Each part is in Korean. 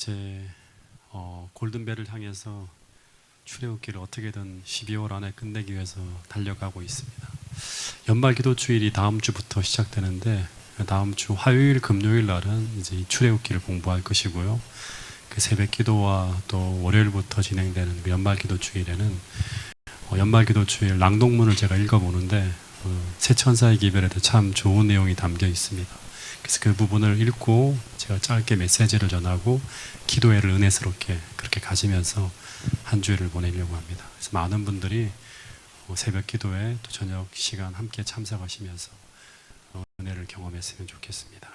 이제 골든벨을 향해서 출애굽기를 어떻게든 12월 안에 끝내기 위해서 달려가고 있습니다. 연말 기도 주일이 다음 주부터 시작되는데 다음 주 화요일, 금요일 날은 이제 이 출애굽기를 공부할 것이고요. 그 새벽 기도와 또 월요일부터 진행되는 그 연말 기도 주일에는 연말 기도 주일 낭독문을 제가 읽어보는데 새 천사의 기별에도 참 좋은 내용이 담겨 있습니다. 그래서 그 부분을 읽고 제가 짧게 메시지를 전하고 기도회를 은혜스럽게 그렇게 가지면서 한 주일을 보내려고 합니다. 그래서 많은 분들이 새벽 기도회 또 저녁 시간 함께 참석하시면서 은혜를 경험했으면 좋겠습니다.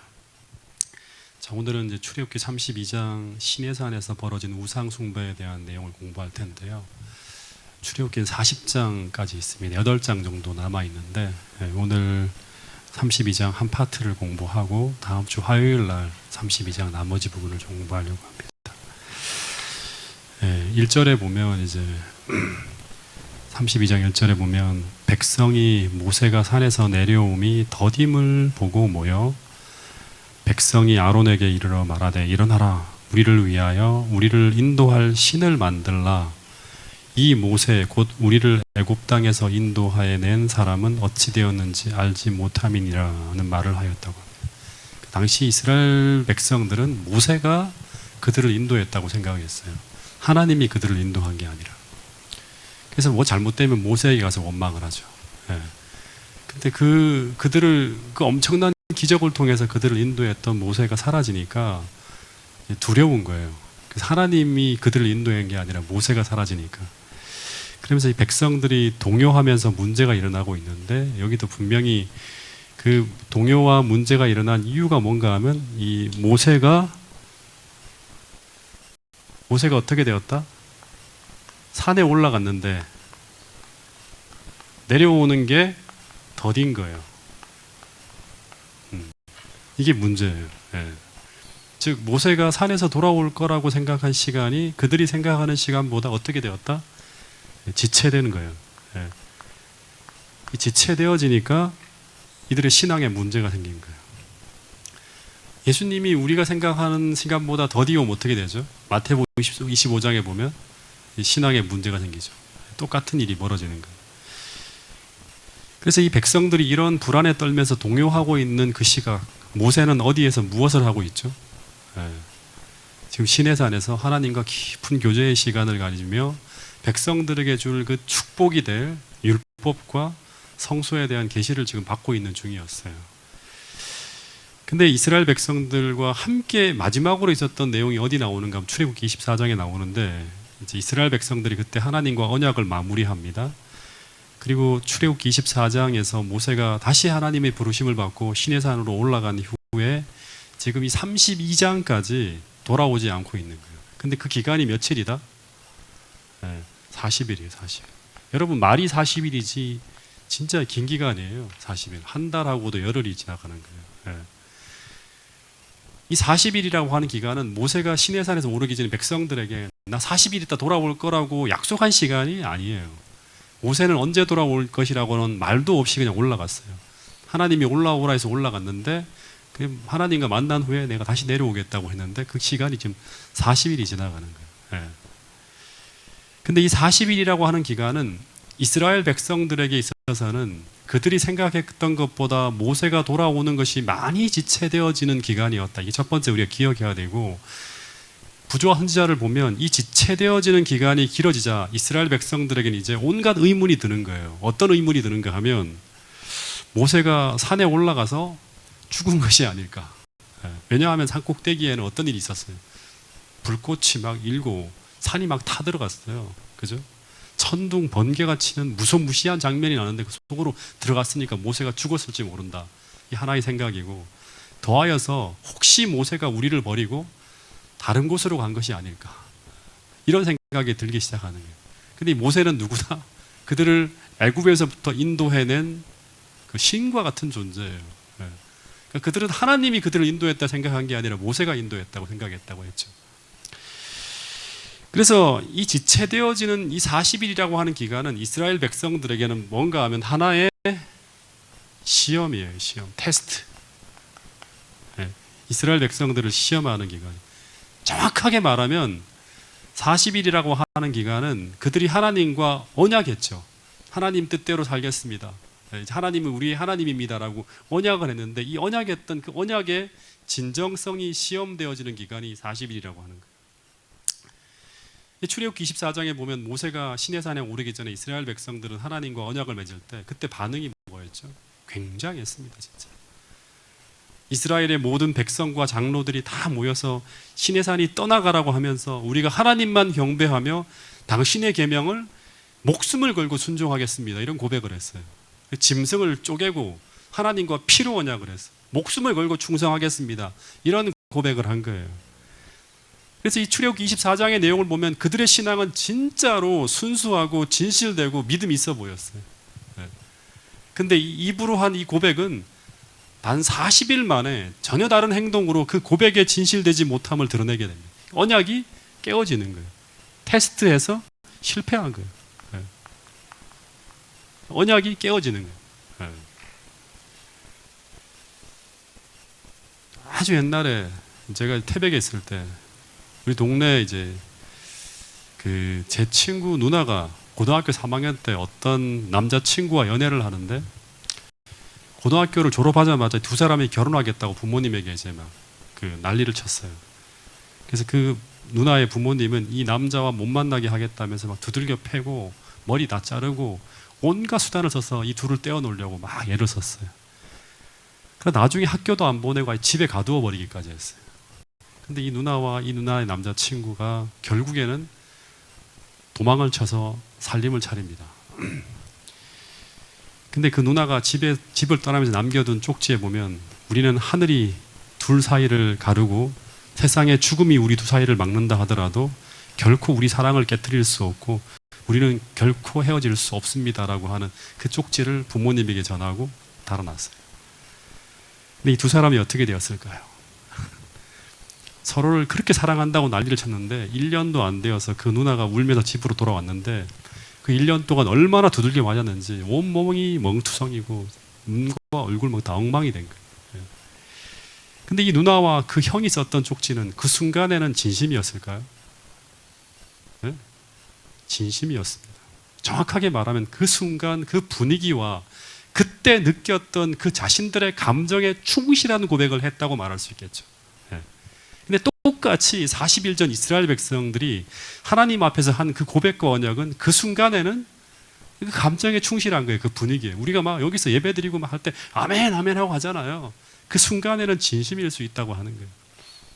자, 오늘은 이제 출애굽기 32장 시내산에서 벌어진 우상 숭배에 대한 내용을 공부할 텐데요. 출애굽기는 40장까지 있습니다. 8장 정도 남아 있는데 오늘 32장 한 파트를 공부하고 다음 주 화요일 날 32장 나머지 부분을 공부하려고 합니다. 1절에 보면 이제 32장 1절에 보면 백성이 모세가 산에서 내려옴이 더딤을 보고 모여 백성이 아론에게 이르러 말하되 일어나라 우리를 위하여 우리를 인도할 신을 만들라. 이 모세 곧 우리를 애굽 땅에서 인도하여 낸 사람은 어찌 되었는지 알지 못함이니라는 말을 하였다고 합니다. 당시 이스라엘 백성들은 모세가 그들을 인도했다고 생각했어요. 하나님이 그들을 인도한 게 아니라. 그래서 뭐 잘못되면 모세에게 가서 원망을 하죠. 근데 그들을 그 엄청난 기적을 통해서 그들을 인도했던 모세가 사라지니까 두려운 거예요. 그래서 하나님이 그들을 인도한 게 아니라 모세가 사라지니까. 그러면서 이 백성들이 동요하면서 문제가 일어나고 있는데 여기도 분명히 그 동요와 문제가 일어난 이유가 뭔가 하면 이 모세가 어떻게 되었다? 산에 올라갔는데 내려오는 게 더딘 거예요. 이게 문제예요. 즉 모세가 산에서 돌아올 거라고 생각한 시간이 그들이 생각하는 시간보다 어떻게 되었다? 지체되는 거예요. 지체되어지니까 이들의 신앙에 문제가 생긴 거예요. 예수님이 우리가 생각하는 시간보다 더디오면 어떻게 되죠? 마태복음 25장에 보면 신앙에 문제가 생기죠. 똑같은 일이 벌어지는 거예요. 그래서 이 백성들이 이런 불안에 떨면서 동요하고 있는 그 시각, 모세는 어디에서 무엇을 하고 있죠? 지금 시내산에서 하나님과 깊은 교제의 시간을 가지며 백성들에게 줄 그 축복이 될 율법과 성소에 대한 계시를 지금 받고 있는 중이었어요. 근데 이스라엘 백성들과 함께 마지막으로 있었던 내용이 어디 나오는가 하면 출애굽기 24장에 나오는데 이제 이스라엘 백성들이 그때 하나님과 언약을 마무리합니다. 그리고 출애굽기 24장에서 모세가 다시 하나님의 부르심을 받고 시내산으로 올라간 후에 지금 이 32장까지 돌아오지 않고 있는 거예요. 근데 그 기간이 며칠이다? 40일이에요, 40일. 여러분, 말이 40일이지 진짜 긴 기간이에요, 40일. 한 달하고도 열흘이 지나가는 거예요. 이 40일이라고 하는 기간은 모세가 시내산에서 오르기 전에 백성들에게 나 40일 있다 돌아올 거라고 약속한 시간이 아니에요. 모세는 언제 돌아올 것이라고는 말도 없이 그냥 올라갔어요. 하나님이 올라오라 해서 올라갔는데 하나님과 만난 후에 내가 다시 내려오겠다고 했는데 그 시간이 지금 40일이 지나가는 거예요. 근데 이 40일이라고 하는 기간은 이스라엘 백성들에게 있어서는 그들이 생각했던 것보다 모세가 돌아오는 것이 많이 지체되어지는 기간이었다. 이게 첫 번째 우리가 기억해야 되고, 부조와 선지자를 보면 이 지체되어지는 기간이 길어지자 이스라엘 백성들에게는 이제 온갖 의문이 드는 거예요. 어떤 의문이 드는가 하면 모세가 산에 올라가서 죽은 것이 아닐까. 왜냐하면 산 꼭대기에는 어떤 일이 있었어요. 불꽃이 막 일고 산이 막 타들어갔어요. 그죠? 천둥 번개가 치는 무소무시한 장면이 나는데 그 속으로 들어갔으니까 모세가 죽었을지 모른다. 이 하나의 생각이고, 더하여서 혹시 모세가 우리를 버리고 다른 곳으로 간 것이 아닐까, 이런 생각이 들기 시작하는 거예요. 근데 모세는 누구다? 그들을 애굽에서부터 인도해낸 그 신과 같은 존재예요. 그러니까 그들은 하나님이 그들을 인도했다 생각한 게 아니라 모세가 인도했다고 생각했다고 했죠. 그래서 이 지체되어지는 이 40일이라고 하는 기간은 이스라엘 백성들에게는 뭔가 하면 하나의 시험이에요. 시험, 테스트. 이스라엘 백성들을 시험하는 기간. 정확하게 말하면 40일이라고 하는 기간은 그들이 하나님과 언약했죠. 하나님 뜻대로 살겠습니다. 하나님은 우리의 하나님입니다라고 언약을 했는데, 이 언약했던 그 언약의 진정성이 시험되어지는 기간이 40일이라고 하는 거예요. 출애굽기 24장에 보면 모세가 시내산에 오르기 전에 이스라엘 백성들은 하나님과 언약을 맺을 때 그때 반응이 뭐였죠? 굉장했습니다. 진짜 이스라엘의 모든 백성과 장로들이 다 모여서 시내산이 떠나가라고 하면서 우리가 하나님만 경배하며 당신의 계명을 목숨을 걸고 순종하겠습니다, 이런 고백을 했어요. 짐승을 쪼개고 하나님과 피로 언약을 했어요. 목숨을 걸고 충성하겠습니다, 이런 고백을 한 거예요. 그래서 이 출애굽기 24장의 내용을 보면 그들의 신앙은 진짜로 순수하고 진실되고 믿음이 있어 보였어요. 근데 입으로 한 이 고백은 단 40일 만에 전혀 다른 행동으로 그 고백에 진실되지 못함을 드러내게 됩니다. 언약이 깨어지는 거예요. 테스트에서 실패한 거예요. 언약이 깨어지는 거예요. 아주 옛날에 제가 태백에 있을 때 우리 동네에 이제 제 친구 누나가 고등학교 3학년 때 어떤 남자친구와 연애를 하는데, 고등학교를 졸업하자마자 두 사람이 결혼하겠다고 부모님에게 이제 막 난리를 쳤어요. 그래서 그 누나의 부모님은 이 남자와 못 만나게 하겠다면서 막 두들겨 패고 머리 다 자르고 온갖 수단을 써서 이 둘을 떼어놓으려고 막 애를 썼어요. 그래서 나중에 학교도 안 보내고 집에 가두어 버리기까지 했어요. 근데 이 누나와 이 누나의 남자친구가 결국에는 도망을 쳐서 살림을 차립니다. 근데 그 누나가 집을 떠나면서 남겨둔 쪽지에 보면, 우리는 하늘이 둘 사이를 가르고 세상의 죽음이 우리 두 사이를 막는다 하더라도 결코 우리 사랑을 깨트릴 수 없고 우리는 결코 헤어질 수 없습니다라고 하는 그 쪽지를 부모님에게 전하고 달아났어요. 근데 이 두 사람이 어떻게 되었을까요? 서로를 그렇게 사랑한다고 난리를 쳤는데 1년도 안 되어서 그 누나가 울면서 집으로 돌아왔는데, 그 1년 동안 얼마나 두들겨 맞았는지 온몸이 멍투성이고 눈과 얼굴 다 엉망이 된 거예요. 근데 이 누나와 그 형이 썼던 쪽지는 그 순간에는 진심이었을까요? 네? 진심이었습니다. 정확하게 말하면 그 순간 그 분위기와 그때 느꼈던 그 자신들의 감정에 충실한 고백을 했다고 말할 수 있겠죠. 근데 똑같이 40일 전 이스라엘 백성들이 하나님 앞에서 한 그 고백과 언약은 그 순간에는 그 감정에 충실한 거예요. 그 분위기에. 우리가 막 여기서 예배드리고 막 할 때 아멘 아멘 하고 하잖아요. 그 순간에는 진심일 수 있다고 하는 거예요.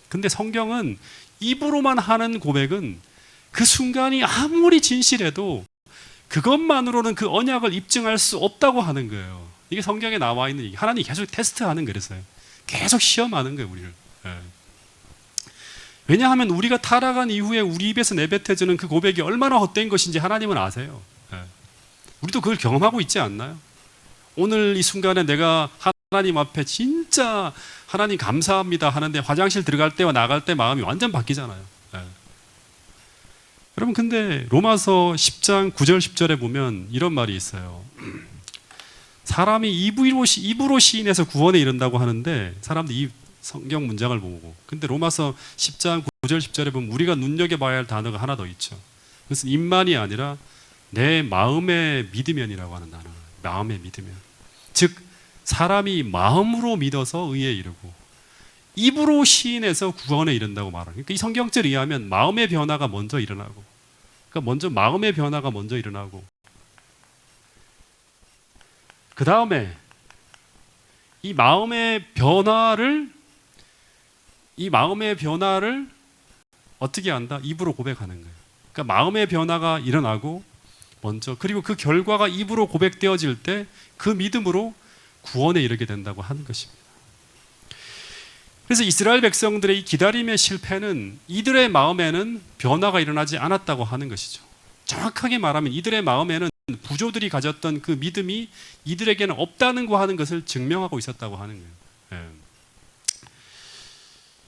근데 성경은 입으로만 하는 고백은 그 순간이 아무리 진실해도 그것만으로는 그 언약을 입증할 수 없다고 하는 거예요. 이게 성경에 나와 있는 얘기. 하나님이 계속 테스트하는 거랬어요. 계속 시험하는 거예요, 우리를. 왜냐하면 우리가 타락한 이후에 우리 입에서 내뱉어지는 그 고백이 얼마나 헛된 것인지 하나님은 아세요. 우리도 그걸 경험하고 있지 않나요? 오늘 이 순간에 내가 하나님 앞에 진짜 하나님 감사합니다 하는데 화장실 들어갈 때와 나갈 때 마음이 완전 바뀌잖아요. 여러분, 근데 로마서 10장 9절 10절에 보면 이런 말이 있어요. 사람이 입으로 시인해서 구원에 이른다고 하는데, 사람들이 이 성경 문장을 보고, 근데 로마서 10장 9절 10절에 보면 우리가 눈여겨봐야 할 단어가 하나 더 있죠. 그것은 입만이 아니라 내 마음의 믿으면이라고 하는 단어. 마음의 믿으면, 즉 사람이 마음으로 믿어서 의에 이르고 입으로 시인해서 구원에 이른다고 말하는. 그러니까 이 성경절에 의하면 마음의 변화가 먼저 일어나고, 그러니까 먼저 마음의 변화가 먼저 일어나고, 그 다음에 이 마음의 변화를 어떻게 한다? 입으로 고백하는 거예요. 그러니까 마음의 변화가 일어나고 먼저, 그리고 그 결과가 입으로 고백되어질 때 그 믿음으로 구원에 이르게 된다고 하는 것입니다. 그래서 이스라엘 백성들의 이 기다림의 실패는 이들의 마음에는 변화가 일어나지 않았다고 하는 것이죠. 정확하게 말하면 이들의 마음에는 부조들이 가졌던 그 믿음이 이들에게는 없다는 거 하는 것을 증명하고 있었다고 하는 거예요.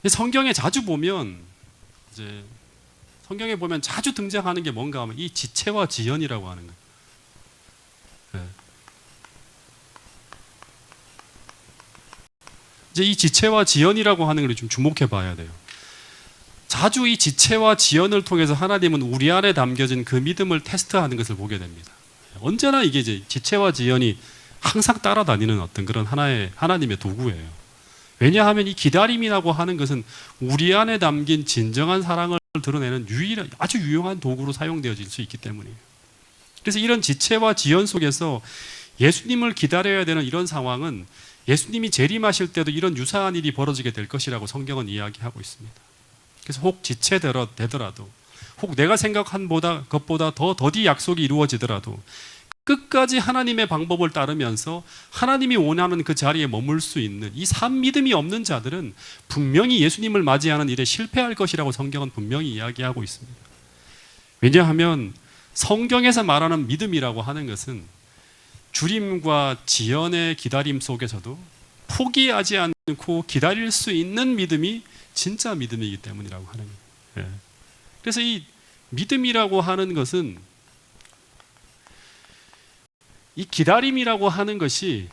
성경에 자주 보면 자주 등장하는 게 뭔가 하면 이 지체와 지연이라고 하는 거예요. 이제 이 지체와 지연이라고 하는 걸 좀 주목해 봐야 돼요. 자주 이 지체와 지연을 통해서 하나님은 우리 안에 담겨진 그 믿음을 테스트하는 것을 보게 됩니다. 언제나 이게 이제 지체와 지연이 항상 따라다니는 어떤 그런 하나의 하나님의 도구예요. 왜냐하면 이 기다림이라고 하는 것은 우리 안에 담긴 진정한 사랑을 드러내는 아주 유용한 도구로 사용되어질 수 있기 때문이에요. 그래서 이런 지체와 지연 속에서 예수님을 기다려야 되는 이런 상황은 예수님이 재림하실 때도 이런 유사한 일이 벌어지게 될 것이라고 성경은 이야기하고 있습니다. 그래서 혹 지체되더라도, 혹 내가 생각한 것보다 더 더디 약속이 이루어지더라도 끝까지 하나님의 방법을 따르면서 하나님이 원하는 그 자리에 머물 수 있는 이 산 믿음이 없는 자들은 분명히 예수님을 맞이하는 일에 실패할 것이라고 성경은 분명히 이야기하고 있습니다. 왜냐하면 성경에서 말하는 믿음이라고 하는 것은 주림과 지연의 기다림 속에서도 포기하지 않고 기다릴 수 있는 믿음이 진짜 믿음이기 때문이라고 하는 거예요. 그래서 이 믿음이라고 하는 것은, 이 기다림이라고 하는 것이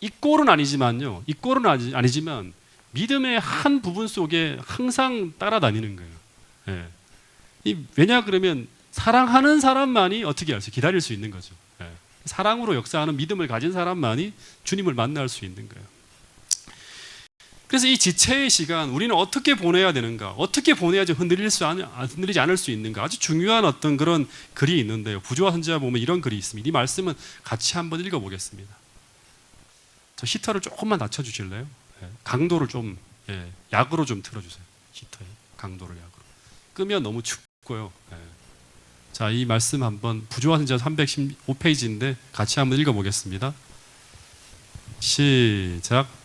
이 꼴은 아니지만 믿음의 한 부분 속에 항상 따라다니는 거예요. 왜냐 그러면 사랑하는 사람만이 어떻게 할 수, 기다릴 수 있는 거죠. 사랑으로 역사하는 믿음을 가진 사람만이 주님을 만날 수 있는 거예요. 그래서 이 지체의 시간 우리는 어떻게 보내야 되는가, 어떻게 보내야지 흔들리지 않을 수 있는가, 아주 중요한 어떤 그런 글이 있는데요. 부조와 선지자 보면 이런 글이 있습니다. 이 말씀은 같이 한번 읽어보겠습니다. 저 히터를 조금만 낮춰주실래요? 강도를 좀 약으로 좀 틀어주세요. 히터의 강도를 약으로. 끄면 너무 춥고요. 자, 이 말씀 한번 부조와 선지자 315페이지인데 같이 한번 읽어보겠습니다. 시작.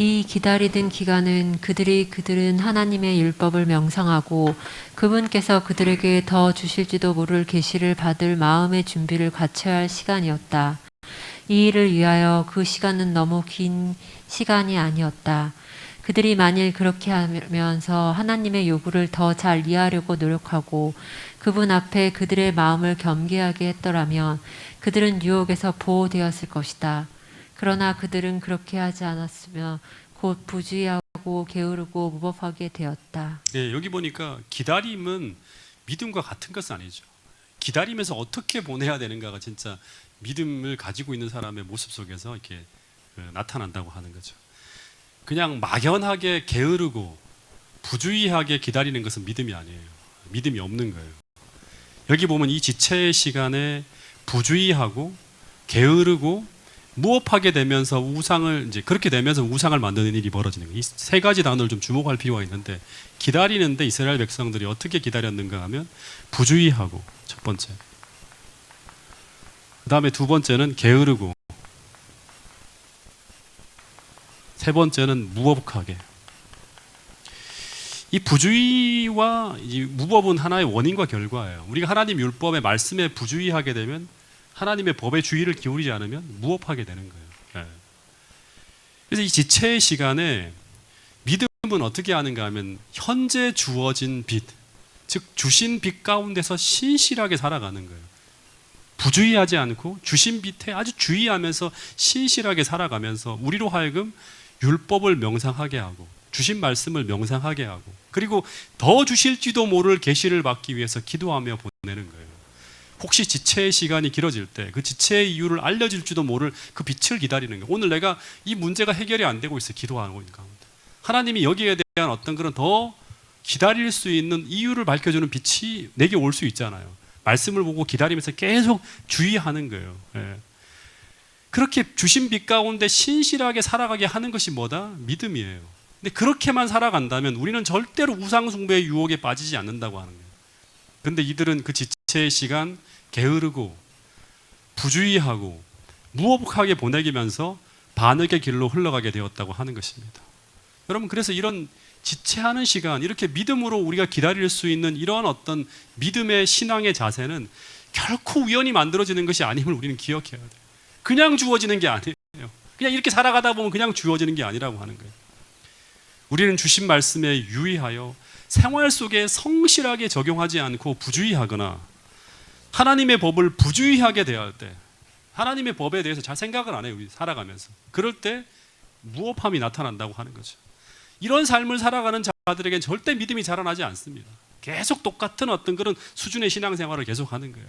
이 기다리던 기간은 그들은 하나님의 율법을 명상하고 그분께서 그들에게 더 주실지도 모를 계시를 받을 마음의 준비를 갖춰야 할 시간이었다. 이 일을 위하여 그 시간은 너무 긴 시간이 아니었다. 그들이 만일 그렇게 하면서 하나님의 요구를 더 잘 이해하려고 노력하고 그분 앞에 그들의 마음을 겸손하게 했더라면 그들은 유혹에서 보호되었을 것이다. 그러나 그들은 그렇게 하지 않았으며 곧 부주의하고 게으르고 무법하게 되었다. 여기 보니까 기다림은 믿음과 같은 것은 아니죠. 기다리면서 어떻게 보내야 되는가가 진짜 믿음을 가지고 있는 사람의 모습 속에서 이렇게 나타난다고 하는 거죠. 그냥 막연하게 게으르고 부주의하게 기다리는 것은 믿음이 아니에요. 믿음이 없는 거예요. 여기 보면 이 지체의 시간에 부주의하고 게으르고 무업하게 되면서 그렇게 되면서 우상을 만드는 일이 벌어지는 거예요. 이 세 가지 단어를 좀 주목할 필요가 있는데, 기다리는데 이스라엘 백성들이 어떻게 기다렸는가 하면 부주의하고, 첫 번째. 그 다음에 두 번째는 게으르고, 세 번째는 무법하게. 이 부주의와 이 무법은 하나의 원인과 결과예요. 우리가 하나님 율법의 말씀에 부주의하게 되면, 하나님의 법에 주의를 기울이지 않으면 무업하게 되는 거예요. 그래서 이 지체의 시간에 믿음은 어떻게 하는가 하면 현재 주어진 빛, 즉 주신 빛 가운데서 신실하게 살아가는 거예요. 부주의하지 않고 주신 빛에 아주 주의하면서 신실하게 살아가면서 우리로 하여금 율법을 명상하게 하고 주신 말씀을 명상하게 하고, 그리고 더 주실지도 모를 계시를 받기 위해서 기도하며 보내는 거예요. 혹시 지체의 시간이 길어질 때 그 지체의 이유를 알려질지도 모를 그 빛을 기다리는 거예요. 오늘 내가 이 문제가 해결이 안 되고 있어요. 기도하고 있는 가운데 하나님이 여기에 대한 어떤 그런 더 기다릴 수 있는 이유를 밝혀주는 빛이 내게 올 수 있잖아요. 말씀을 보고 기다리면서 계속 주의하는 거예요. 그렇게 주신 빛 가운데 신실하게 살아가게 하는 것이 뭐다? 믿음이에요. 근데 그렇게만 살아간다면 우리는 절대로 우상 숭배의 유혹에 빠지지 않는다고 하는 거예요. 그런데 이들은 그 지체의 시간 게으르고 부주의하고 무법하게 보내기면서 반역의 길로 흘러가게 되었다고 하는 것입니다. 여러분, 그래서 이런 지체하는 시간, 이렇게 믿음으로 우리가 기다릴 수 있는 이러한 어떤 믿음의 신앙의 자세는 결코 우연히 만들어지는 것이 아님을 우리는 기억해야 돼요. 그냥 주어지는 게 아니에요. 그냥 이렇게 살아가다 보면 그냥 주어지는 게 아니라고 하는 거예요. 우리는 주신 말씀에 유의하여 생활 속에 성실하게 적용하지 않고 부주의하거나 하나님의 법을 부주의하게 대할 때, 하나님의 법에 대해서 잘 생각을 안 해요. 우리 살아가면서. 그럴 때 무업함이 나타난다고 하는 거죠. 이런 삶을 살아가는 자들에겐 절대 믿음이 자라나지 않습니다. 계속 똑같은 어떤 그런 수준의 신앙생활을 계속하는 거예요.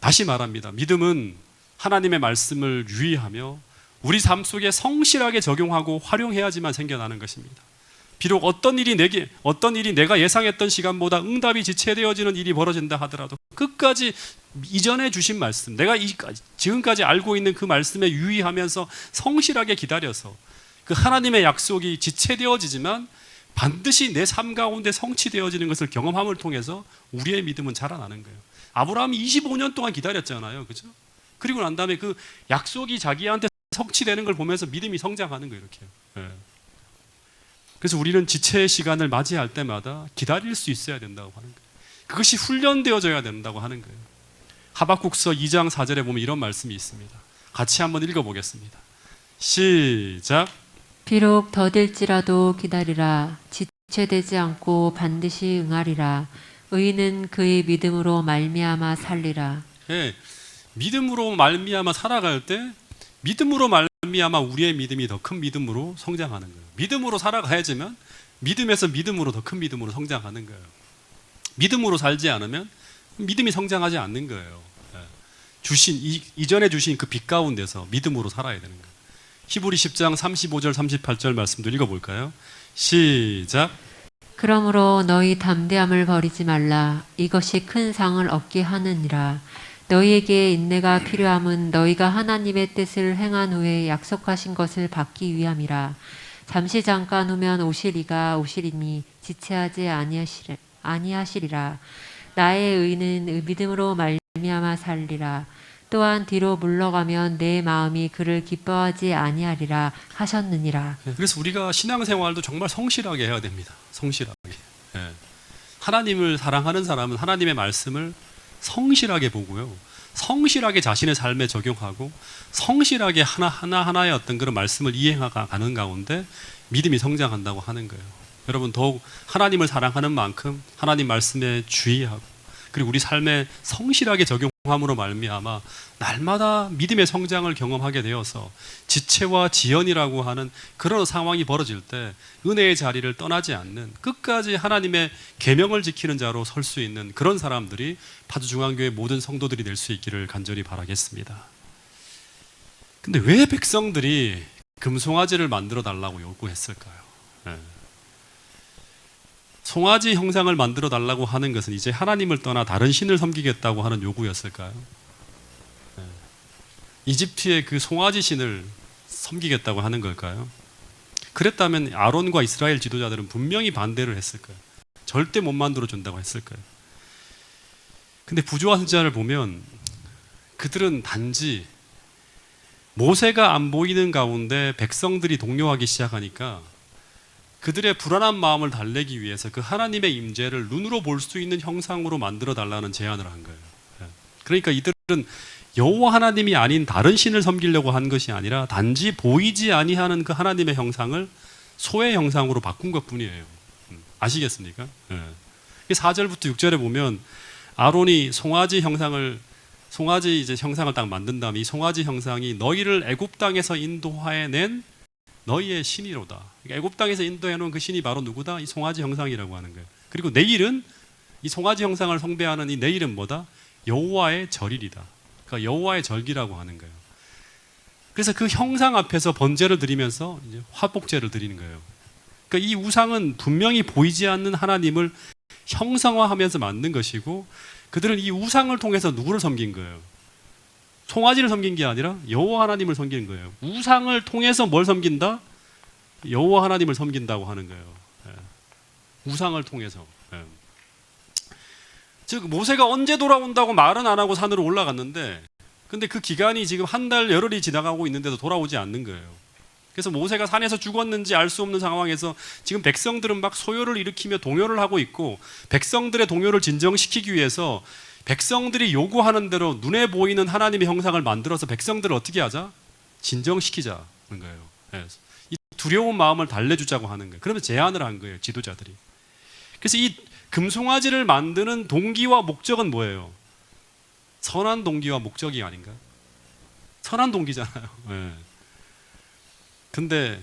다시 말합니다. 믿음은 하나님의 말씀을 유의하며 우리 삶 속에 성실하게 적용하고 활용해야지만 생겨나는 것입니다. 비록 어떤 일이 내가 예상했던 시간보다 응답이 지체되어지는 일이 벌어진다 하더라도 끝까지 이전에 주신 말씀, 내가 지금까지 알고 있는 그 말씀에 유의하면서 성실하게 기다려서 그 하나님의 약속이 지체되어지지만 반드시 내 삶 가운데 성취되어지는 것을 경험함을 통해서 우리의 믿음은 자라나는 거예요. 아브라함이 25년 동안 기다렸잖아요. 그죠? 그리고 난 다음에 그 약속이 자기한테 성취되는 걸 보면서 믿음이 성장하는 거예요. 이렇게. 네. 그래서 우리는 지체의 시간을 맞이할 때마다 기다릴 수 있어야 된다고 하는 거예요. 그것이 훈련되어져야 된다고 하는 거예요. 하박국서 2장 4절에 보면 이런 말씀이 있습니다. 같이 한번 읽어보겠습니다. 시작. 비록 더딜지라도 기다리라. 지체되지 않고 반드시 응하리라. 의인은 그의 믿음으로 말미암아 살리라. 네, 믿음으로 말미암아 살아갈 때 믿음으로 말미암아 우리의 믿음이 더 큰 믿음으로 성장하는 거예요. 믿음으로 살아가야지만 믿음에서 믿음으로 더 큰 믿음으로 성장하는 거예요. 믿음으로 살지 않으면 믿음이 성장하지 않는 거예요. 이전에 주신 그 빛 가운데서 믿음으로 살아야 되는 거예요. 히브리 10장 35절 38절 말씀도 읽어볼까요? 시작. 그러므로 너희 담대함을 버리지 말라. 이것이 큰 상을 얻게 하느니라. 너희에게 인내가 필요함은 너희가 하나님의 뜻을 행한 후에 약속하신 것을 받기 위함이라. 잠시 잠깐 후면 오시리가 오시리니 지체하지 아니하시리라. 나의 의는 믿음으로 말미암아 살리라. 또한 뒤로 물러가면 내 마음이 그를 기뻐하지 아니하리라 하셨느니라. 그래서 우리가 신앙생활도 정말 성실하게 해야 됩니다. 성실하게. 하나님을 사랑하는 사람은 하나님의 말씀을 성실하게 보고요. 성실하게 자신의 삶에 적용하고 성실하게 하나하나의 어떤 그런 말씀을 이행하는 가운데 믿음이 성장한다고 하는 거예요. 여러분 더욱 하나님을 사랑하는 만큼 하나님 말씀에 주의하고 그리고 우리 삶에 성실하게 적용함으로 말미암아 날마다 믿음의 성장을 경험하게 되어서 지체와 지연이라고 하는 그런 상황이 벌어질 때 은혜의 자리를 떠나지 않는 끝까지 하나님의 계명을 지키는 자로 설 수 있는 그런 사람들이 파주중앙교회 모든 성도들이 될 수 있기를 간절히 바라겠습니다. 근데 왜 백성들이 금송아지를 만들어 달라고 요구했을까요? 송아지 형상을 만들어 달라고 하는 것은 이제 하나님을 떠나 다른 신을 섬기겠다고 하는 요구였을까요? 이집트의 그 송아지 신을 섬기겠다고 하는 걸까요? 그랬다면 아론과 이스라엘 지도자들은 분명히 반대를 했을 거예요. 절대 못 만들어 준다고 했을 거예요. 근데 부조화 선지자를 보면 그들은 단지 모세가 안 보이는 가운데 백성들이 동요하기 시작하니까 그들의 불안한 마음을 달래기 위해서 그 하나님의 임재를 눈으로 볼 수 있는 형상으로 만들어 달라는 제안을 한 거예요. 그러니까 이들은 여호와 하나님이 아닌 다른 신을 섬기려고 한 것이 아니라 단지 보이지 아니하는 그 하나님의 형상을 소의 형상으로 바꾼 것뿐이에요. 아시겠습니까? 4절부터 6절에 보면 아론이 송아지 형상을 딱 만든 다음에 이 송아지 형상이 너희를 애굽 땅에서 인도하여낸 너희의 신이로다. 그러니까 애굽 땅에서 인도해 놓은 그 신이 바로 누구다? 이 송아지 형상이라고 하는 거예요. 그리고 내일은 이 송아지 형상을 숭배하는 이 내일은 뭐다? 여호와의 절일이다. 그러니까 여호와의 절기라고 하는 거예요. 그래서 그 형상 앞에서 번제를 드리면서 이제 화복제를 드리는 거예요. 그러니까 이 우상은 분명히 보이지 않는 하나님을 형상화하면서 만든 것이고 그들은 이 우상을 통해서 누구를 섬긴 거예요? 송아지를 섬긴 게 아니라 여호와 하나님을 섬기는 거예요. 우상을 통해서 뭘 섬긴다? 여호와 하나님을 섬긴다고 하는 거예요. 우상을 통해서. 즉 모세가 언제 돌아온다고 말은 안 하고 산으로 올라갔는데 근데 그 기간이 지금 한 달 열흘이 지나가고 있는데도 돌아오지 않는 거예요. 그래서 모세가 산에서 죽었는지 알 수 없는 상황에서 지금 백성들은 막 소요를 일으키며 동요를 하고 있고 백성들의 동요를 진정시키기 위해서 백성들이 요구하는 대로 눈에 보이는 하나님의 형상을 만들어서 백성들을 어떻게 하자? 진정시키자는 거예요. 이 두려운 마음을 달래주자고 하는 거예요. 그러면 제안을 한 거예요. 지도자들이. 그래서 이 금송아지를 만드는 동기와 목적은 뭐예요? 선한 동기와 목적이 아닌가? 선한 동기잖아요. 근데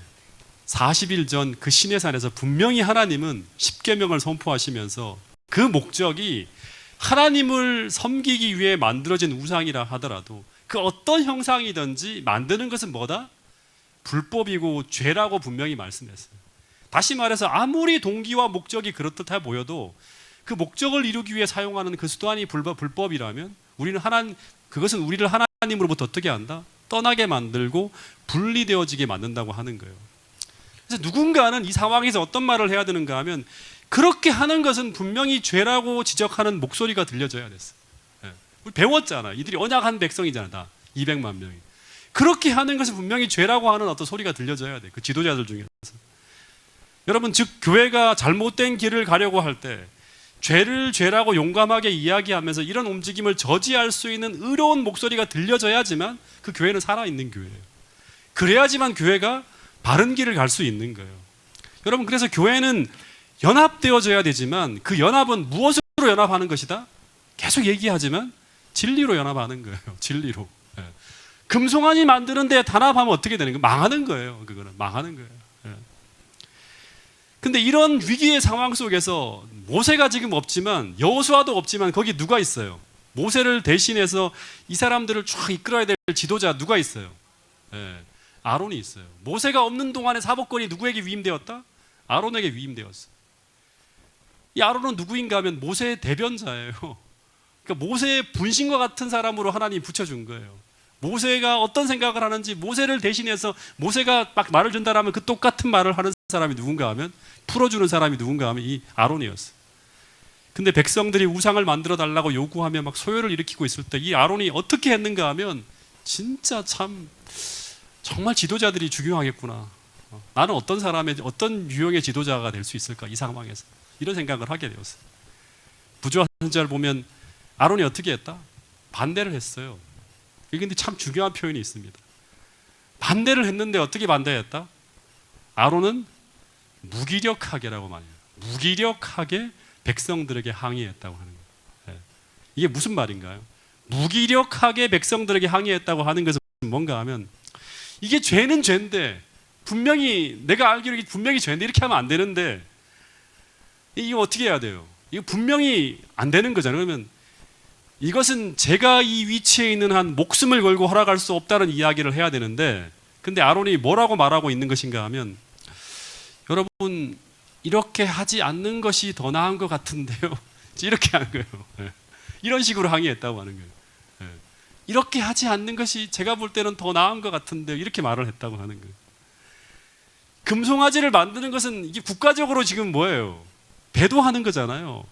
40일 전 그 시내산에서 분명히 하나님은 십계명을 선포하시면서 그 목적이 하나님을 섬기기 위해 만들어진 우상이라 하더라도 그 어떤 형상이든지 만드는 것은 뭐다? 불법이고 죄라고 분명히 말씀했어요. 다시 말해서 아무리 동기와 목적이 그렇듯해 보여도 그 목적을 이루기 위해 사용하는 그 수단이 불법이라면 그것은 우리를 하나님으로부터 어떻게 한다? 떠나게 만들고 분리되어지게 만든다고 하는 거예요. 그래서 누군가는 이 상황에서 어떤 말을 해야 되는가 하면 그렇게 하는 것은 분명히 죄라고 지적하는 목소리가 들려져야 됐어요. 우리 배웠잖아. 이들이 언약한 백성이잖아. 다 200만 명이. 그렇게 하는 것은 분명히 죄라고 하는 어떤 소리가 들려져야 돼. 그 지도자들 중에서. 여러분, 즉 교회가 잘못된 길을 가려고 할 때 죄를 죄라고 용감하게 이야기하면서 이런 움직임을 저지할 수 있는 의로운 목소리가 들려져야지만 그 교회는 살아있는 교회예요. 그래야지만 교회가 바른 길을 갈 수 있는 거예요. 여러분, 그래서 교회는 연합되어져야 되지만 그 연합은 무엇으로 연합하는 것이다? 계속 얘기하지만 진리로 연합하는 거예요. 진리로. 예. 금송아지 만드는데 단합하면 어떻게 되는 거예요? 망하는 거예요. 그거는 망하는 거예요. 예. 근데 이런 위기의 상황 속에서 모세가 지금 없지만 여호수아도 없지만 거기 누가 있어요? 모세를 대신해서 이 사람들을 쫙 이끌어야 될 지도자 누가 있어요? 예. 아론이 있어요. 모세가 없는 동안에 사법권이 누구에게 위임되었다? 아론에게 위임되었어. 이 아론은 누구인가 하면 모세의 대변자예요. 그러니까 모세의 분신과 같은 사람으로 하나님이 붙여준 거예요. 모세가 어떤 생각을 하는지 모세를 대신해서 모세가 막 말을 준다라면 그 똑같은 말을 하는 사람이 누군가 하면 풀어주는 사람이 누군가 하면 이 아론이었어요. 근데 백성들이 우상을 만들어 달라고 요구하며 막 소요를 일으키고 있을 때 이 아론이 어떻게 했는가 하면 진짜 참 정말 지도자들이 중요하겠구나. 나는 어떤 사람의 어떤 유형의 지도자가 될 수 있을까 이 상황에서 이런 생각을 하게 되었어요. 부조한 절 보면 아론이 어떻게 했다? 반대를 했어요. 그런데 참 중요한 표현이 있습니다. 반대를 했는데 어떻게 반대했다? 아론은 무기력하게라고 말해요. 무기력하게 백성들에게 항의했다고 하는 거예요. 이게 무슨 말인가요? 무기력하게 백성들에게 항의했다고 하는 것은 뭔가 하면 이게 죄는 죄인데 분명히 내가 알기로 이게 분명히 죄인데 이렇게 하면 안 되는데 이거 어떻게 해야 돼요? 이거 분명히 안 되는 거잖아요. 그러면 이것은 제가 이 위치에 있는 한 목숨을 걸고 허락할 수 없다는 이야기를 해야 되는데 근데 아론이 뭐라고 말하고 있는 것인가 하면 여러분 이렇게 하지 않는 것이 더 나은 것 같은데요. 이렇게 한 거예요. 이런 식으로 항의했다고 하는 거예요. 이렇게 하지 않는 것이 제가 볼 때는 더 나은 것 같은데요. 이렇게 말을 했다고 하는 거예요. 금송아지를 만드는 것은 이게 국가적으로 지금 뭐예요? 배도하는 거잖아요.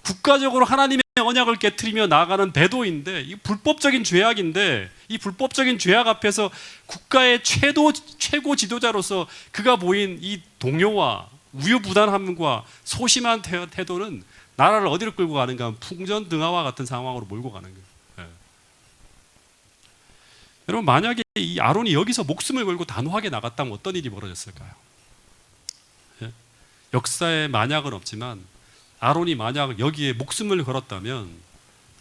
국가적으로 하나님의 언약을 깨트리며 나아가는 배도인데 이 불법적인 죄악인데 이 불법적인 죄악 앞에서 국가의 최고 지도자로서 그가 보인 이 동요와 우유부단함과 소심한 태도는 나라를 어디로 끌고 가는가 하면 풍전등화와 같은 상황으로 몰고 가는 거예요. 여러분 만약에 이 아론이 여기서 목숨을 걸고 단호하게 나갔다면 어떤 일이 벌어졌을까요? 역사에 만약은 없지만 아론이 만약 여기에 목숨을 걸었다면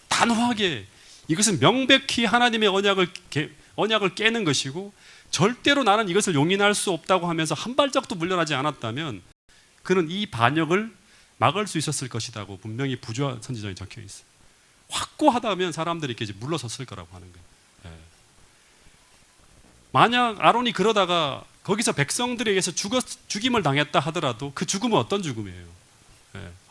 단호하게 이것은 명백히 하나님의 언약을 깨는 것이고 절대로 나는 이것을 용인할 수 없다고 하면서 한 발짝도 물러나지 않았다면 그는 이 반역을 막을 수 있었을 것이라고 분명히 부조한 선지자에 적혀 있어요. 확고하다면 사람들이 이렇게 물러섰을 거라고 하는 거예요. 만약 아론이 그러다가 거기서 백성들에 의해서 죽임을 당했다 하더라도 그 죽음은 어떤 죽음이에요?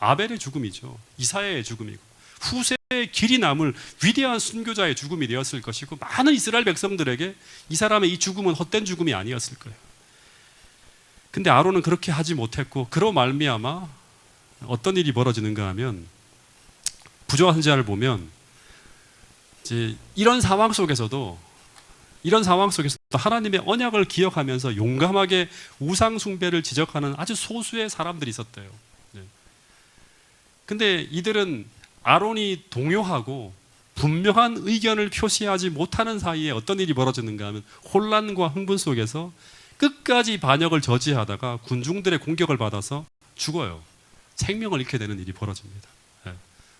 아벨의 죽음이죠. 이사야의 죽음이고 후세의 길이 남을 위대한 순교자의 죽음이 되었을 것이고 많은 이스라엘 백성들에게 이 사람의 이 죽음은 헛된 죽음이 아니었을 거예요. 근데 아론은 그렇게 하지 못했고 그로 말미암아 어떤 일이 벌어지는가 하면 부조한 선지자를 보면 이제 이런 상황 속에서도 하나님의 언약을 기억하면서 용감하게 우상 숭배를 지적하는 아주 소수의 사람들이 있었대요. 근데 이들은 아론이 동요하고 분명한 의견을 표시하지 못하는 사이에 어떤 일이 벌어지는가 하면 혼란과 흥분 속에서 끝까지 반역을 저지하다가 군중들의 공격을 받아서 죽어요. 생명을 잃게 되는 일이 벌어집니다.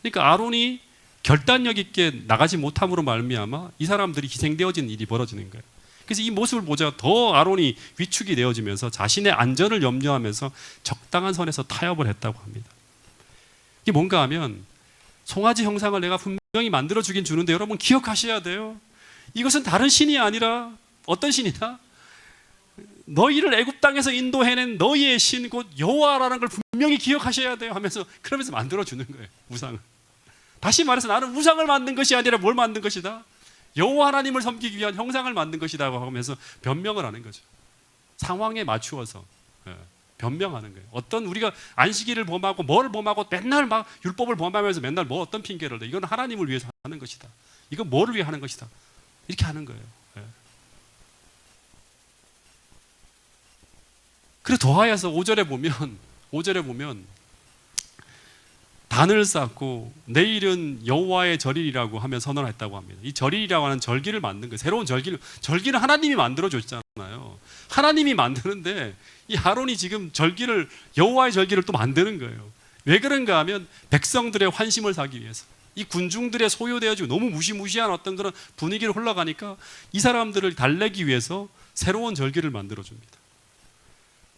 그러니까 아론이 결단력 있게 나가지 못함으로 말미암아 이 사람들이 희생되어진 일이 벌어지는 거예요. 그래서 이 모습을 보자 더 아론이 위축이 되어지면서 자신의 안전을 염려하면서 적당한 선에서 타협을 했다고 합니다. 이게 뭔가 하면 송아지 형상을 내가 분명히 만들어 주긴 주는데 여러분 기억하셔야 돼요. 이것은 다른 신이 아니라 어떤 신이다? 너희를 애굽 땅에서 인도해낸 너희의 신 곧 여호와라는 걸 분명히 기억하셔야 돼요 하면서 그러면서 만들어 주는 거예요. 우상을. 다시 말해서 나는 우상을 만든 것이 아니라 뭘 만든 것이다? 여호와 하나님을 섬기기 위한 형상을 만든 것이라고 하면서 변명을 하는 거죠. 상황에 맞추어서 변명하는 거예요. 어떤 우리가 안식일을 범하고 뭘 범하고 맨날 막 율법을 범하면서 맨날 뭐 어떤 핑계를 대. 이건 하나님을 위해서 하는 것이다. 이건 뭐를 위해 하는 것이다. 이렇게 하는 거예요. 그리고 더하여서 5절에 보면 단을 쌓고 내일은 여호와의 절일이라고 하며 선언했다고 합니다. 이 절일이라고 하는 절기를 만든 거예요. 새로운 절기는 하나님이 만들어 줬잖아요. 하나님이 만드는데 이 아론이 지금 여호와의 절기를 또 만드는 거예요. 왜 그런가 하면 백성들의 환심을 사기 위해서. 이 군중들의 소요되어지고 너무 무시무시한 어떤 그런 분위기를 흘러가니까 이 사람들을 달래기 위해서 새로운 절기를 만들어 줍니다.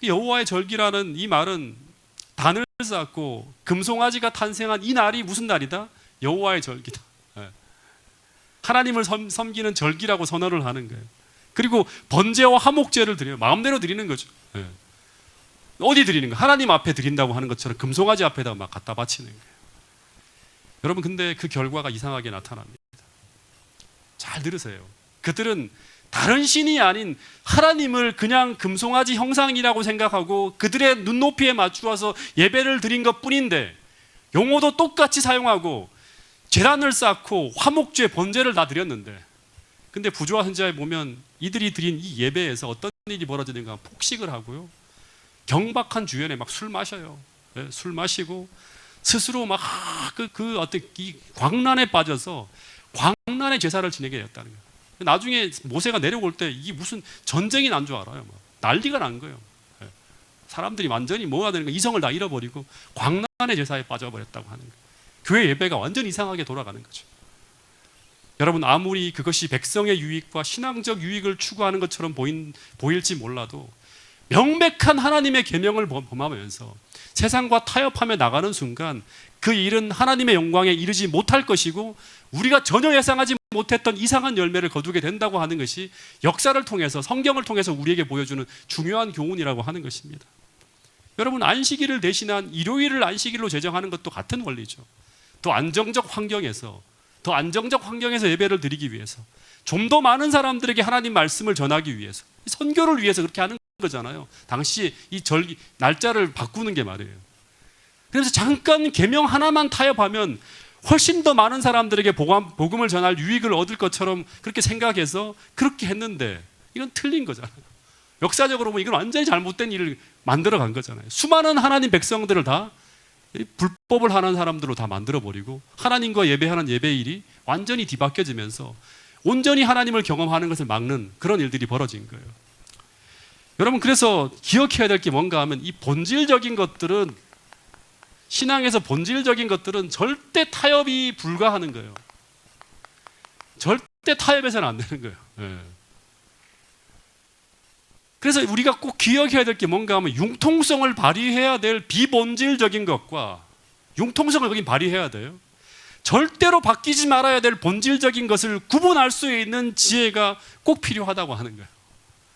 여호와의 절기라는 이 말은 단을 쌓고 금송아지가 탄생한 이 날이 무슨 날이다? 여호와의 절기다. 하나님을 섬기는 절기라고 선언을 하는 거예요. 그리고 번제와 화목제를 드려요. 마음대로 드리는 거죠. 어디 드리는 거예요? 하나님 앞에 드린다고 하는 것처럼 금송아지 앞에다 막 갖다 바치는 거예요. 여러분 근데 그 결과가 이상하게 나타납니다. 잘 들으세요. 그들은 다른 신이 아닌 하나님을 그냥 금송아지 형상이라고 생각하고 그들의 눈높이에 맞추어서 예배를 드린 것 뿐인데 용어도 똑같이 사용하고 제단을 쌓고 화목제 번제를 다 드렸는데 근데 부조와 선지자에 보면 이들이 드린 이 예배에서 어떤 일이 벌어지는가 폭식을 하고요. 경박한 주연에 막 술 마셔요. 술 마시고 스스로 막 그 어떤 이 광란에 빠져서 광란의 제사를 지내게 되었다는 거예요. 나중에 모세가 내려올 때 이게 무슨 전쟁이 난 줄 알아요. 난리가 난 거예요. 사람들이 완전히 뭐가 되는 거예요. 이성을 다 잃어버리고 광란의 제사에 빠져버렸다고 하는 거예요. 교회 예배가 완전히 이상하게 돌아가는 거죠. 여러분 아무리 그것이 백성의 유익과 신앙적 유익을 추구하는 것처럼 보일지 몰라도 명백한 하나님의 계명을 범하면서 세상과 타협하며 나가는 순간 그 일은 하나님의 영광에 이르지 못할 것이고 우리가 전혀 예상하지 못했던 이상한 열매를 거두게 된다고 하는 것이 역사를 통해서 성경을 통해서 우리에게 보여주는 중요한 교훈이라고 하는 것입니다. 여러분 안식일을 대신한 일요일을 안식일로 제정하는 것도 같은 원리죠. 더 안정적 환경에서 예배를 드리기 위해서 좀 더 많은 사람들에게 하나님 말씀을 전하기 위해서 선교를 위해서 그렇게 하는 거잖아요. 당시 이 절기 날짜를 바꾸는 게 말이에요. 그래서 잠깐 계명 하나만 타협하면 훨씬 더 많은 사람들에게 복음을 전할 유익을 얻을 것처럼 그렇게 생각해서 그렇게 했는데 이건 틀린 거잖아요. 역사적으로 보면 이건 완전히 잘못된 일을 만들어 간 거잖아요. 수많은 하나님 백성들을 다 불법을 하는 사람들로 다 만들어버리고 하나님과 예배하는 예배일이 완전히 뒤바뀌어지면서 온전히 하나님을 경험하는 것을 막는 그런 일들이 벌어진 거예요. 여러분 그래서 기억해야 될 게 뭔가 하면 이 본질적인 것들은 신앙에서 본질적인 것들은 절대 타협이 불가하는 거예요. 절대 타협해서는 안 되는 거예요. 그래서 우리가 꼭 기억해야 될 게 뭔가 하면 융통성을 발휘해야 될 비본질적인 것과 융통성을 거긴 발휘해야 돼요. 절대로 바뀌지 말아야 될 본질적인 것을 구분할 수 있는 지혜가 꼭 필요하다고 하는 거예요.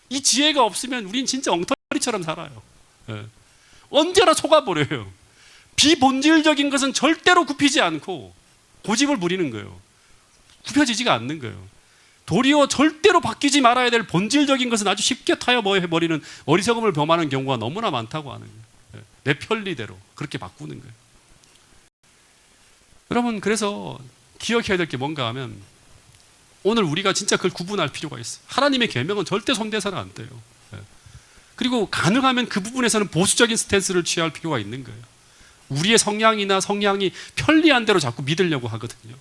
이 지혜가 없으면 우린 진짜 엉터리처럼 살아요. 언제나 속아버려요. 비본질적인 것은 절대로 굽히지 않고 고집을 부리는 거예요. 굽혀지지가 않는 거예요. 도리어 절대로 바뀌지 말아야 될 본질적인 것은 아주 쉽게 타협해버리는 어리석음을 범하는 경우가 너무나 많다고 하는 거예요. 내 편리대로 그렇게 바꾸는 거예요. 여러분 그래서 기억해야 될 게 뭔가 하면 오늘 우리가 진짜 그걸 구분할 필요가 있어요. 하나님의 계명은 절대 손대서는 안 돼요. 그리고 가능하면 그 부분에서는 보수적인 스탠스를 취할 필요가 있는 거예요. 우리의 성향이 편리한 대로 자꾸 믿으려고 하거든요.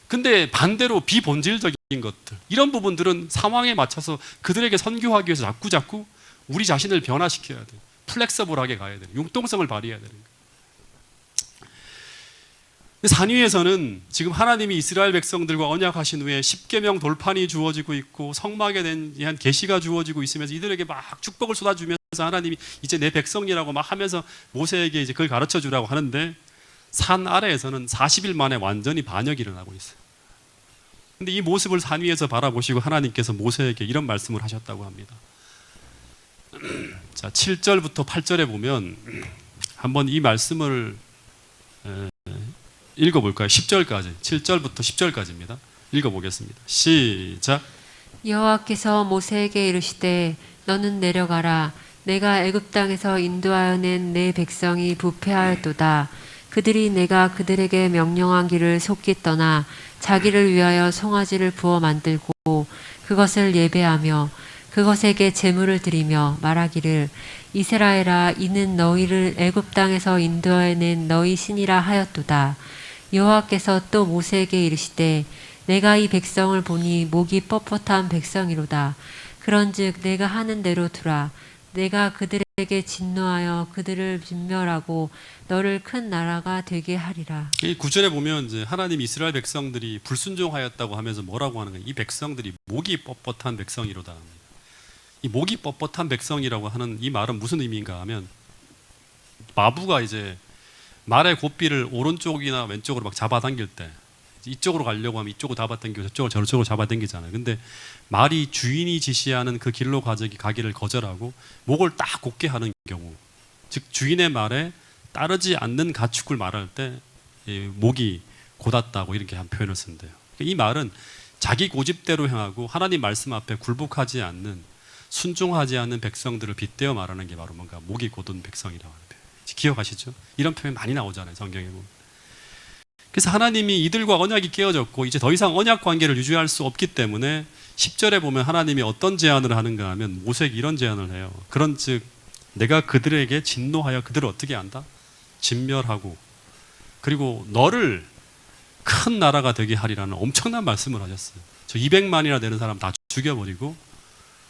근데 반대로 비본질적인 것들 이런 부분들은 상황에 맞춰서 그들에게 선교하기 위해서 자꾸 우리 자신을 변화시켜야 돼요. 플렉서블하게 가야 돼요. 융통성을 발휘해야 되는 거예요. 산 위에서는 지금 하나님이 이스라엘 백성들과 언약하신 후에 십계명 돌판이 주어지고 있고 성막에 대한 계시가 주어지고 있으면서 이들에게 막 축복을 쏟아주면서 하나님이 이제 내 백성이라고 막 하면서 모세에게 이제 그걸 가르쳐 주라고 하는데 산 아래에서는 40일 만에 완전히 반역이 일어나고 있어요. 근데 이 모습을 산 위에서 바라보시고 하나님께서 모세에게 이런 말씀을 하셨다고 합니다. 자, 7절부터 8절에 보면 한번 이 말씀을 읽어볼까요? 10절까지, 7절부터 10절까지입니다. 읽어보겠습니다. 시작. 여호와께서 모세에게 이르시되 너는 내려가라. 내가 애굽 땅에서 인도하여 낸 내 백성이 부패하였도다. 그들이 내가 그들에게 명령한 길을 속기 떠나 자기를 위하여 송아지를 부어 만들고 그것을 예배하며 그것에게 제물을 드리며 말하기를 이스라엘아 이는 너희를 애굽 땅에서 인도하여 낸 너희 신이라 하였도다. 여호와께서 또 모세에게 이르시되 내가 이 백성을 보니 목이 뻣뻣한 백성이로다. 그런즉 내가 하는 대로 두라. 내가 그들에게 진노하여 그들을 진멸하고 너를 큰 나라가 되게 하리라. 이 9절에 보면 이제 하나님 이스라엘 백성들이 불순종하였다고 하면서 뭐라고 하는 거예요? 이 백성들이 목이 뻣뻣한 백성이로다. 이 목이 뻣뻣한 백성이라고 하는 이 말은 무슨 의미인가 하면 마부가 이제 말의 고삐를 오른쪽이나 왼쪽으로 막 잡아당길 때 이쪽으로 가려고 하면 이쪽으로 잡아당기고 저쪽으로 잡아당기잖아요. 근데 말이 주인이 지시하는 그 길로 가기를 거절하고 목을 딱 곧게 하는 경우, 즉 주인의 말에 따르지 않는 가축을 말할 때 목이 곧았다고 이렇게 한 표현을 쓴대요. 이 말은 자기 고집대로 행하고 하나님 말씀 앞에 굴복하지 않는 순종하지 않는 백성들을 빗대어 말하는 게 바로 뭔가 목이 곧은 백성이라고 하는 표현. 기억하시죠? 이런 표현 많이 나오잖아요, 성경에 보면. 그래서 하나님이 이들과 언약이 깨어졌고 이제 더 이상 언약 관계를 유지할 수 없기 때문에 10절에 보면 하나님이 어떤 제안을 하는가 하면 모세에게 이런 제안을 해요. 그런즉 내가 그들에게 진노하여 그들을 어떻게 한다? 진멸하고 그리고 너를 큰 나라가 되게 하리라는 엄청난 말씀을 하셨어요. 저 200만이나 되는 사람 다 죽여버리고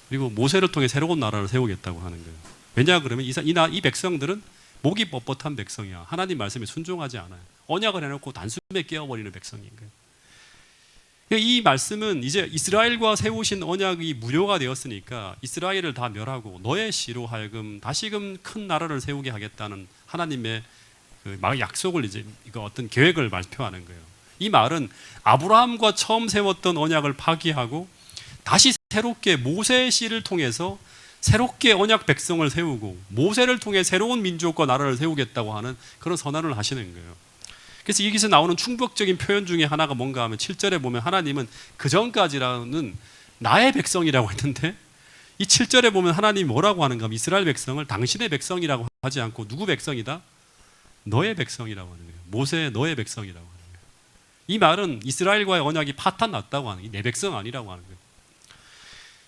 그리고 모세를 통해 새로운 나라를 세우겠다고 하는 거예요. 왜냐 그러면 이 백성들은 목이 뻣뻣한 백성이야. 하나님 말씀에 순종하지 않아요. 언약을 해놓고 단숨에 깨어버리는 백성인 거예요. 이 말씀은 이제 이스라엘과 세우신 언약이 무효가 되었으니까 이스라엘을 다 멸하고 너의 씨로 하여금 다시금 큰 나라를 세우게 하겠다는 하나님의 그 약속을 이제 이거 어떤 계획을 발표하는 거예요. 이 말은 아브라함과 처음 세웠던 언약을 파기하고 다시 새롭게 모세의 씨를 통해서 새롭게 언약 백성을 세우고 모세를 통해 새로운 민족과 나라를 세우겠다고 하는 그런 선언을 하시는 거예요. 그래서 여기서 나오는 충격적인 표현 중에 하나가 뭔가 하면 7절에 보면 하나님은 그 전까지라는 나의 백성이라고 했는데 이 7절에 보면 하나님이 뭐라고 하는가 하면 이스라엘 백성을 당신의 백성이라고 하지 않고 누구 백성이다? 너의 백성이라고 하는 거예요. 모세의 너의 백성이라고 하는 거예요. 이 말은 이스라엘과의 언약이 파탄 났다고 하는 거예요. 내 백성 아니라고 하는 거예요.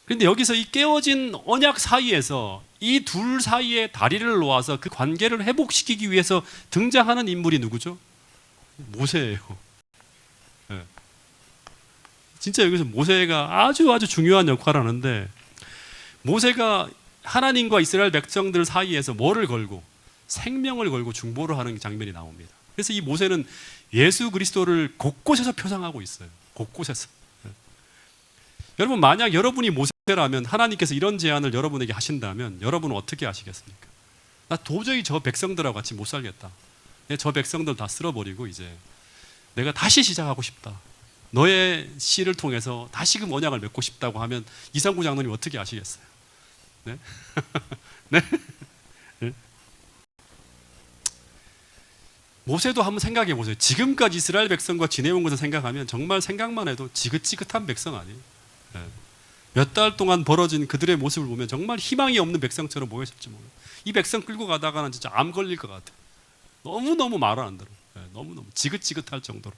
그런데 여기서 이 깨어진 언약 사이에서 이 둘 사이에 다리를 놓아서 그 관계를 회복시키기 위해서 등장하는 인물이 누구죠? 모세예요. 네. 진짜 여기서 모세가 아주 중요한 역할을 하는데 모세가 하나님과 이스라엘 백성들 사이에서 뭐를 걸고 생명을 걸고 중보를 하는 장면이 나옵니다. 그래서 이 모세는 예수 그리스도를 곳곳에서 표상하고 있어요. 곳곳에서. 네. 여러분 만약 여러분이 모세라면 하나님께서 이런 제안을 여러분에게 하신다면 여러분은 어떻게 하시겠습니까? 나 도저히 저 백성들하고 같이 못 살겠다. 저 백성들 다 쓸어버리고 이제 내가 다시 시작하고 싶다. 너의 씨를 통해서 다시금 언약을 맺고 싶다고 하면 이상구 장로님 어떻게 하시겠어요? 네? 네? 네? 모세도 한번 생각해 보세요. 지금까지 이스라엘 백성과 지내온 것을 생각하면 정말 생각만 해도 지긋지긋한 백성 아니에요? 네. 몇 달 동안 벌어진 그들의 모습을 보면 정말 희망이 없는 백성처럼 보였을지 몰라요. 이 백성 끌고 가다가는 진짜 암 걸릴 것 같아요. 너무너무 말을 안 들어. 너무너무 지긋지긋할 정도로.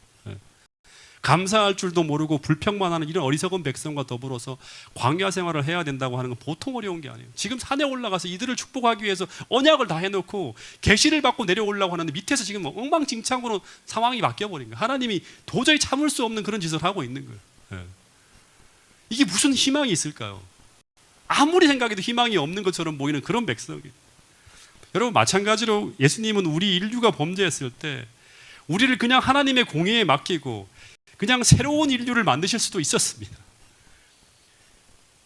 감사할 줄도 모르고 불평만 하는 이런 어리석은 백성과 더불어서 광야 생활을 해야 된다고 하는 건 보통 어려운 게 아니에요. 지금 산에 올라가서 이들을 축복하기 위해서 언약을 다 해놓고 계시를 받고 내려오려고 하는데 밑에서 지금 엉망진창으로 상황이 바뀌어버린 거예요. 하나님이 도저히 참을 수 없는 그런 짓을 하고 있는 거예요. 이게 무슨 희망이 있을까요? 아무리 생각해도 희망이 없는 것처럼 보이는 그런 백성이에요. 여러분 마찬가지로 예수님은 우리 인류가 범죄했을 때 우리를 그냥 하나님의 공의에 맡기고 그냥 새로운 인류를 만드실 수도 있었습니다.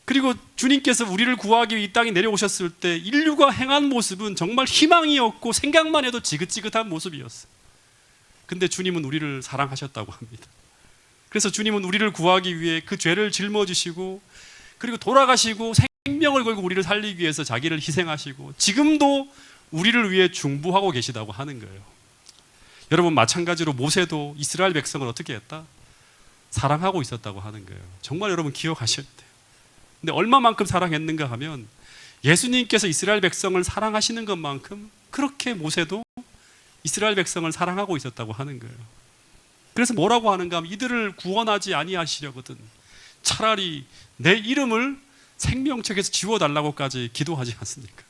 그리고 주님께서 우리를 구하기 위해 이 땅에 내려오셨을 때 인류가 행한 모습은 정말 희망이 없고 생각만 해도 지긋지긋한 모습이었어요. 근데 주님은 우리를 사랑하셨다고 합니다. 그래서 주님은 우리를 구하기 위해 그 죄를 짊어지시고 그리고 돌아가시고 생명을 걸고 우리를 살리기 위해서 자기를 희생하시고 지금도 우리를 위해 중보하고 계시다고 하는 거예요. 여러분, 마찬가지로 모세도 이스라엘 백성을 어떻게 했다? 사랑하고 있었다고 하는 거예요. 정말 여러분 기억하셔야 돼요. 근데 얼마만큼 사랑했는가 하면 예수님께서 이스라엘 백성을 사랑하시는 것만큼 그렇게 모세도 이스라엘 백성을 사랑하고 있었다고 하는 거예요. 그래서 뭐라고 하는가 하면 이들을 구원하지 아니하시려거든 차라리 내 이름을 생명책에서 지워달라고까지 기도하지 않습니까?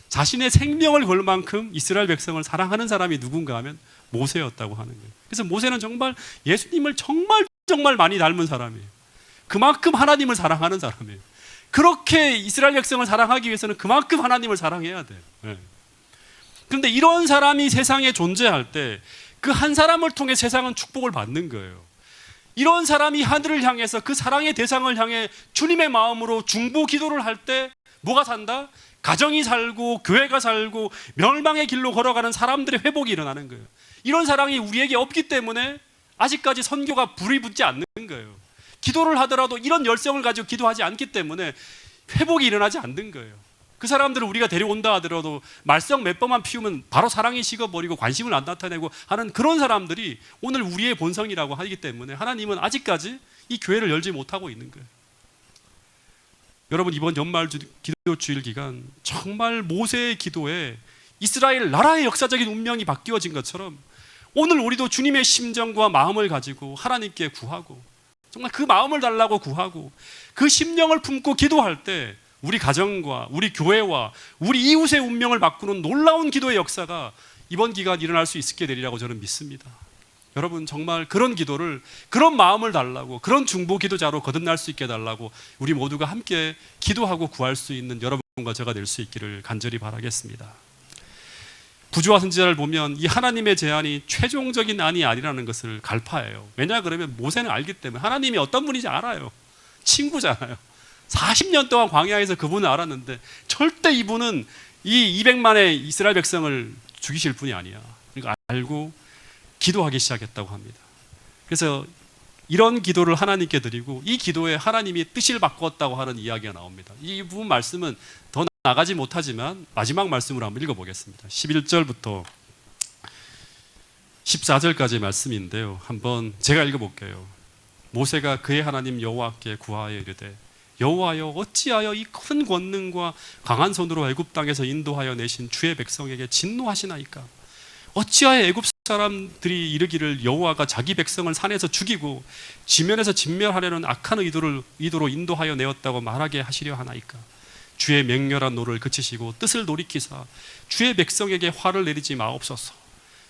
자신의 생명을 걸 만큼 이스라엘 백성을 사랑하는 사람이 누군가 하면 모세였다고 하는 거예요. 그래서 모세는 정말 예수님을 정말 많이 닮은 사람이에요. 그만큼 하나님을 사랑하는 사람이에요. 그렇게 이스라엘 백성을 사랑하기 위해서는 그만큼 하나님을 사랑해야 돼요. 네. 그런데 이런 사람이 세상에 존재할 때 그 한 사람을 통해 세상은 축복을 받는 거예요. 이런 사람이 하늘을 향해서 그 사랑의 대상을 향해 주님의 마음으로 중보 기도를 할 때 뭐가 산다? 가정이 살고 교회가 살고 멸망의 길로 걸어가는 사람들의 회복이 일어나는 거예요. 이런 사랑이 우리에게 없기 때문에 아직까지 선교가 불이 붙지 않는 거예요. 기도를 하더라도 이런 열성을 가지고 기도하지 않기 때문에 회복이 일어나지 않는 거예요. 그 사람들을 우리가 데려온다 하더라도 말썽 몇 번만 피우면 바로 사랑이 식어버리고 관심을 안 나타내고 하는 그런 사람들이 오늘 우리의 본성이라고 하기 때문에 하나님은 아직까지 이 교회를 열지 못하고 있는 거예요. 여러분, 이번 연말 기도주일 기간 정말 모세의 기도에 이스라엘 나라의 역사적인 운명이 바뀌어진 것처럼 오늘 우리도 주님의 심정과 마음을 가지고 하나님께 구하고 정말 그 마음을 달라고 구하고 그 심령을 품고 기도할 때 우리 가정과 우리 교회와 우리 이웃의 운명을 바꾸는 놀라운 기도의 역사가 이번 기간 일어날 수 있게 되리라고 저는 믿습니다. 여러분, 정말 그런 기도를, 그런 마음을 달라고, 그런 중보 기도자로 거듭날 수 있게 해달라고 우리 모두가 함께 기도하고 구할 수 있는 여러분과 제가 될 수 있기를 간절히 바라겠습니다. 부조와 선지자를 보면 이 하나님의 제안이 최종적인 안이 아니라는 것을 갈파해요. 왜냐 그러면 모세는 알기 때문에 하나님이 어떤 분인지 알아요. 친구잖아요. 40년 동안 광야에서 그분을 알았는데 절대 이분은 이 200만의 이스라엘 백성을 죽이실 분이 아니야. 그러니까 알고 기도하기 시작했다고 합니다. 그래서 이런 기도를 하나님께 드리고 이 기도에 하나님이 뜻을 바꿨다고 하는 이야기가 나옵니다. 이 부분 말씀은 더 나가지 못하지만 마지막 말씀으로 한번 읽어보겠습니다. 11절부터 14절까지의 말씀인데요. 한번 제가 읽어볼게요. 모세가 그의 하나님 여호와께 구하여 이르되 여호와여 어찌하여 이 큰 권능과 강한 손으로 애굽 땅에서 인도하여 내신 주의 백성에게 진노하시나이까? 어찌하여 애굽 사람들이 이르기를 여호와가 자기 백성을 산에서 죽이고 지면에서 진멸하려는 악한 의도로 인도하여 내었다고 말하게 하시려 하나이까? 주의 맹렬한 노를 그치시고 뜻을 돌이키사 주의 백성에게 화를 내리지 마옵소서.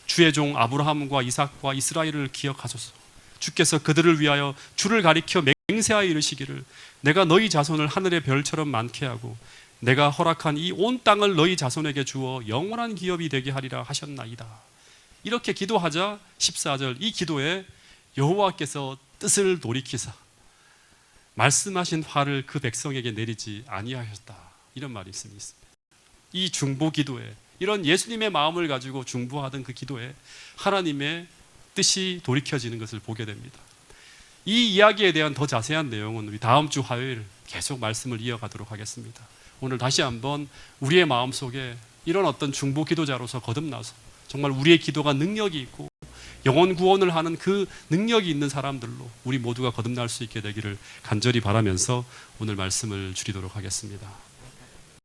주의 종 아브라함과 이삭과 이스라엘을 기억하소서. 주께서 그들을 위하여 주를 가리켜 맹세하여 이르시기를 내가 너희 자손을 하늘의 별처럼 많게 하고 내가 허락한 이 온 땅을 너희 자손에게 주어 영원한 기업이 되게 하리라 하셨나이다. 이렇게 기도하자 14절 이 기도에 여호와께서 뜻을 돌이키사 말씀하신 화를 그 백성에게 내리지 아니하셨다. 이런 말이 있습니다. 이 중보 기도에 이런 예수님의 마음을 가지고 중보하던 그 기도에 하나님의 뜻이 돌이켜지는 것을 보게 됩니다. 이 이야기에 대한 더 자세한 내용은 우리 다음 주 화요일 계속 말씀을 이어가도록 하겠습니다. 오늘 다시 한번 우리의 마음속에 이런 어떤 중보 기도자로서 거듭나서 정말 우리의 기도가 능력이 있고 영혼 구원을 하는 그 능력이 있는 사람들로 우리 모두가 거듭날 수 있게 되기를 간절히 바라면서 오늘 말씀을 줄이도록 하겠습니다.